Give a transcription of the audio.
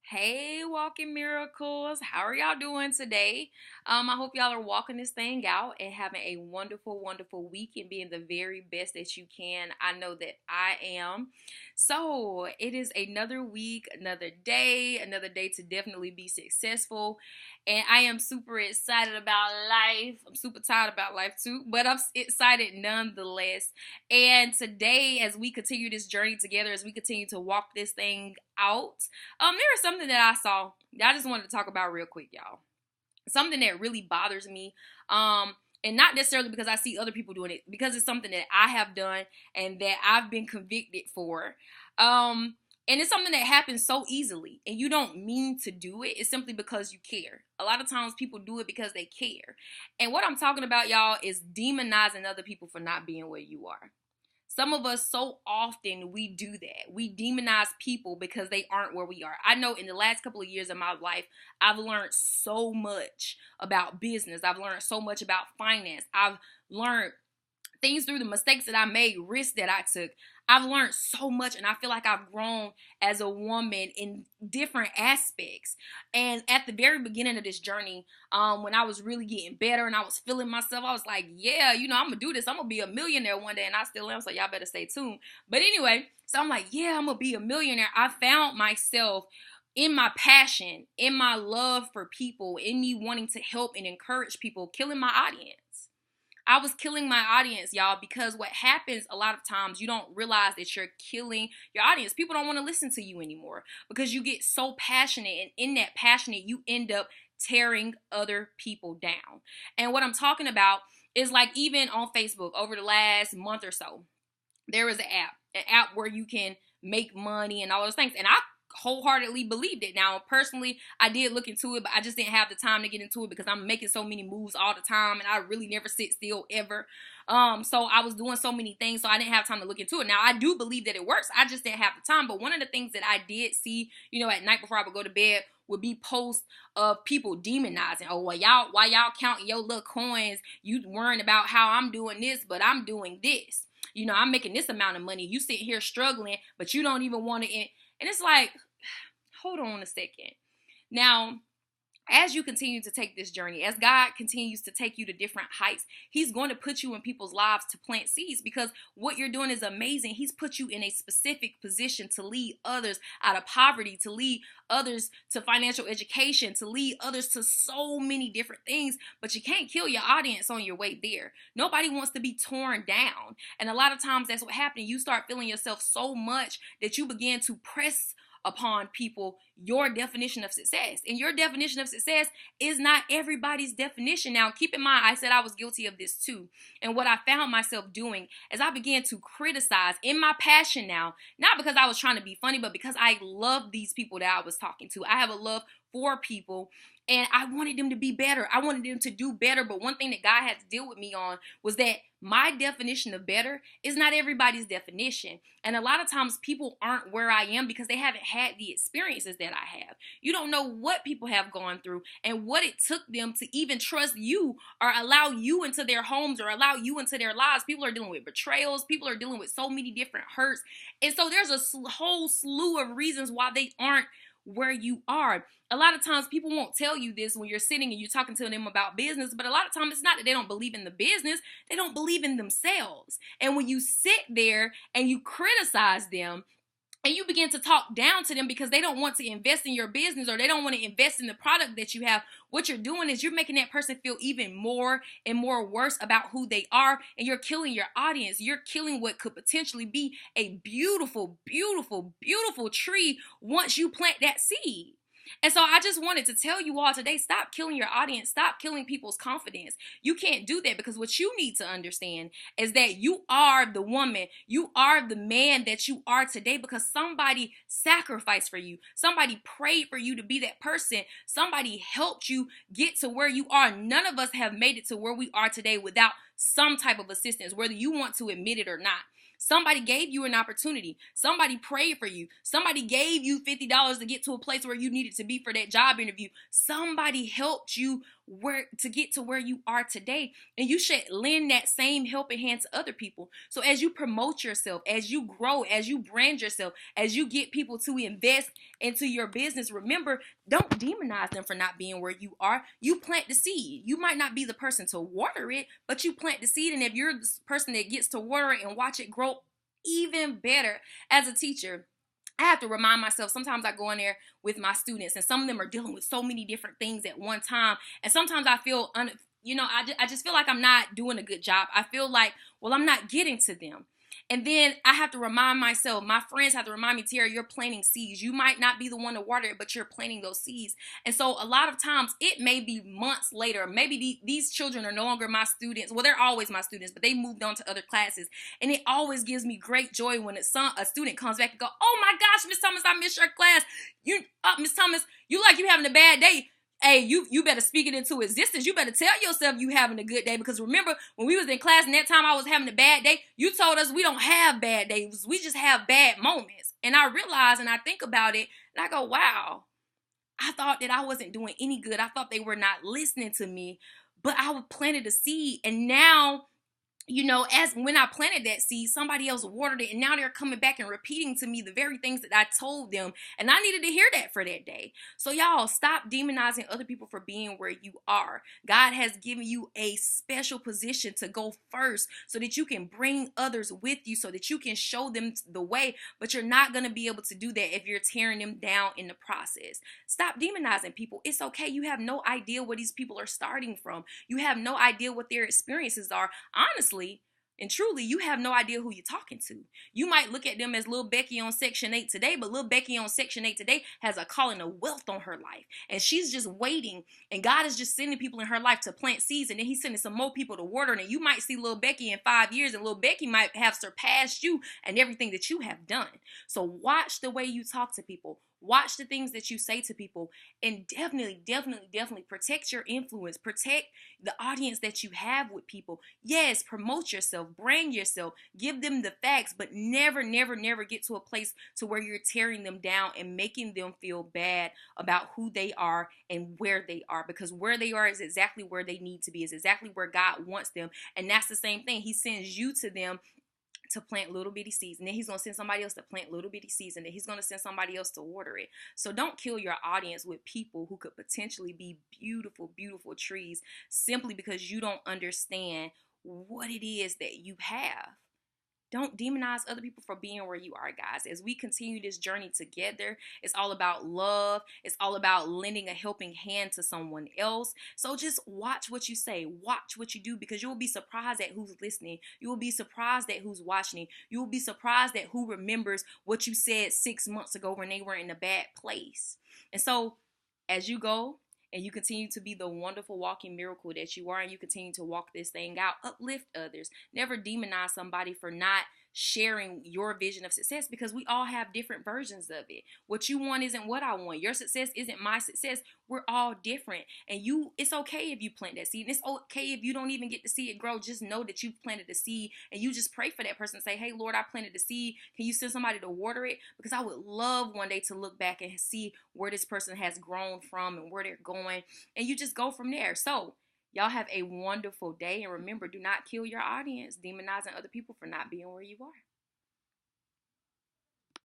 Hey, walking miracles. How are y'all doing today? I hope y'all are walking this thing out and having a wonderful, wonderful week and being the very best that you can. I know that I am. So, it is another week, another day to definitely be successful. And I am super excited about life. I'm super tired about life too, but I'm excited nonetheless. And today, as we continue this journey together, as we continue to walk this thing out, there was something that I saw that I just wanted to talk about real quick, y'all. Something that really bothers me. And not necessarily because I see other people doing it, because it's something that I have done and that I've been convicted for. And it's something that happens so easily, and you don't mean to do it. It's simply because you care. A lot of times people do it because they care. And what I'm talking about, y'all, is demonizing other people for not being where you are. Some of us, so often we do that. We demonize people because they aren't where we are. I know in the last couple of years of my life, I've learned so much about business. I've learned so much about finance. I've learned things through the mistakes that I made, risks that I took. I've learned so much, and I feel like I've grown as a woman in different aspects. And at the very beginning of this journey, when I was really getting better and I was feeling myself, I was like, yeah, I'm going to do this. I'm going to be a millionaire one day, and I still am, so y'all better stay tuned. But anyway, so I'm like, yeah, I'm going to be a millionaire. I found myself in my passion, in my love for people, in me wanting to help and encourage people, killing my audience. I was killing my audience, y'all, because what happens a lot of times, you don't realize that you're killing your audience. People don't want to listen to you anymore because you get so passionate, and in that passionate, you end up tearing other people down. And what I'm talking about is, like, even on Facebook over the last month or so, there is an app where you can make money and all those things. And I wholeheartedly believed it. Now, personally, I did look into it, but I just didn't have the time to get into it because I'm making so many moves all the time, and I really never sit still ever. So I was doing so many things, so I didn't have time to look into it. Now, I do believe that it works. I just didn't have the time. But one of the things that I did see, at night before I would go to bed, would be posts of people demonizing. Oh, well, why y'all counting your little coins? You worrying about how I'm doing this, but I'm doing this. I'm making this amount of money. You sit here struggling, but you don't even want to. And it's like, hold on a second. Now, as you continue to take this journey, as God continues to take you to different heights, He's going to put you in people's lives to plant seeds, because what you're doing is amazing. He's put you in a specific position to lead others out of poverty, to lead others to financial education, to lead others to so many different things, but you can't kill your audience on your way there. Nobody wants to be torn down. And a lot of times that's what happens. You start feeling yourself so much that you begin to press upon people your definition of success. And your definition of success is not everybody's definition. Now, keep in mind, I said I was guilty of this too. And what I found myself doing is I began to criticize in my passion now, not because I was trying to be funny, but because I love these people that I was talking to. I have a love for people, and I wanted them to be better. I wanted them to do better. But one thing that God had to deal with me on was that my definition of better is not everybody's definition. And a lot of times people aren't where I am because they haven't had the experiences that I have. You don't know what people have gone through and what it took them to even trust you or allow you into their homes or allow you into their lives. People are dealing with betrayals. People are dealing with so many different hurts. And so there's a whole slew of reasons why they aren't where you are. A lot of times people won't tell you this when you're sitting and you're talking to them about business, but a lot of times it's not that they don't believe in the business, they don't believe in themselves. And when you sit there and you criticize them and you begin to talk down to them because they don't want to invest in your business or they don't want to invest in the product that you have, what you're doing is you're making that person feel even more and more worse about who they are, and you're killing your audience. You're killing what could potentially be a beautiful, beautiful, beautiful tree once you plant that seed. And so I just wanted to tell you all today, stop killing your audience. Stop killing people's confidence. You can't do that, because what you need to understand is that you are the woman, you are the man that you are today because somebody sacrificed for you. Somebody prayed for you to be that person. Somebody helped you get to where you are. None of us have made it to where we are today without some type of assistance, whether you want to admit it or not. Somebody gave you an opportunity. Somebody prayed for you. Somebody gave you $50 to get to a place where you needed to be for that job interview. Somebody helped you to get to where you are today. And you should lend that same helping hand to other people. So as you promote yourself, as you grow, as you brand yourself, as you get people to invest into your business, remember, don't demonize them for not being where you are. You plant the seed. You might not be the person to water it, but you plant the seed. And if you're the person that gets to water it and watch it grow even better. As a teacher, I have to remind myself, sometimes I go in there with my students and some of them are dealing with so many different things at one time. And sometimes I feel, I just feel like I'm not doing a good job. I feel like, well, I'm not getting to them. And then I have to remind myself, my friends have to remind me, Tara, you're planting seeds. You might not be the one to water it, but you're planting those seeds. And so a lot of times it may be months later, maybe these children are no longer my students. Well, they're always my students, but they moved on to other classes. And it always gives me great joy when a student comes back and go, oh my gosh, Miss Thomas, I missed your class. Miss Thomas, you having a bad day. Hey, you better speak it into existence. You better tell yourself you having a good day, because remember when we was in class and that time I was having a bad day, you told us we don't have bad days. We just have bad moments. And I realize and I think about it and I go, wow, I thought that I wasn't doing any good. I thought they were not listening to me, but I planted a seed. And now, as when I planted that seed, somebody else watered it, and now they're coming back and repeating to me the very things that I told them, and I needed to hear that for that day. So y'all, stop demonizing other people for being where you are. God has given you a special position to go first so that you can bring others with you, so that you can show them the way, but you're not going to be able to do that if you're tearing them down in the process. Stop demonizing people. It's okay. You have no idea where these people are starting from. You have no idea what their experiences are. Honestly, and truly, you have no idea who you're talking to. You might look at them as little Becky on Section 8 today, but little Becky on Section 8 today has a calling of wealth on her life. And she's just waiting. And God is just sending people in her life to plant seeds. And then he's sending some more people to water. And you might see little Becky in 5 years, and little Becky might have surpassed you and everything that you have done. So watch the way you talk to people. Watch the things that you say to people, and definitely protect your influence. Protect the audience that you have with people. Yes, promote yourself, brand yourself, give them the facts, but never get to a place to where you're tearing them down and making them feel bad about who they are and where they are, because where they are is exactly where they need to be, is exactly where God wants them. And that's the same thing. He sends you to them to plant little bitty seeds, and then he's going to send somebody else to plant little bitty seeds, and then he's going to send somebody else to water it. So don't kill your audience with people who could potentially be beautiful trees simply because you don't understand what it is that you have. Don't demonize other people for being where you are, guys. As we continue this journey together, it's all about love. It's all about lending a helping hand to someone else. So just watch what you say. Watch what you do, because you will be surprised at who's listening. You will be surprised at who's watching. You will be surprised at who remembers what you said 6 months ago when they were in a bad place. And so as you go, and you continue to be the wonderful walking miracle that you are, and you continue to walk this thing out, uplift others. Never demonize somebody for not sharing your vision of success, because we all have different versions of it. What you want isn't what I want. Your success isn't my success. We're all different. And it's okay if you plant that seed. And it's okay if you don't even get to see it grow. Just know that you planted the seed, and you just pray for that person and say, hey, Lord, I planted the seed. Can you send somebody to water it? Because I would love one day to look back and see where this person has grown from and where they're going. And you just go from there. So y'all have a wonderful day. And remember, do not kill your audience, demonizing other people for not being where you are.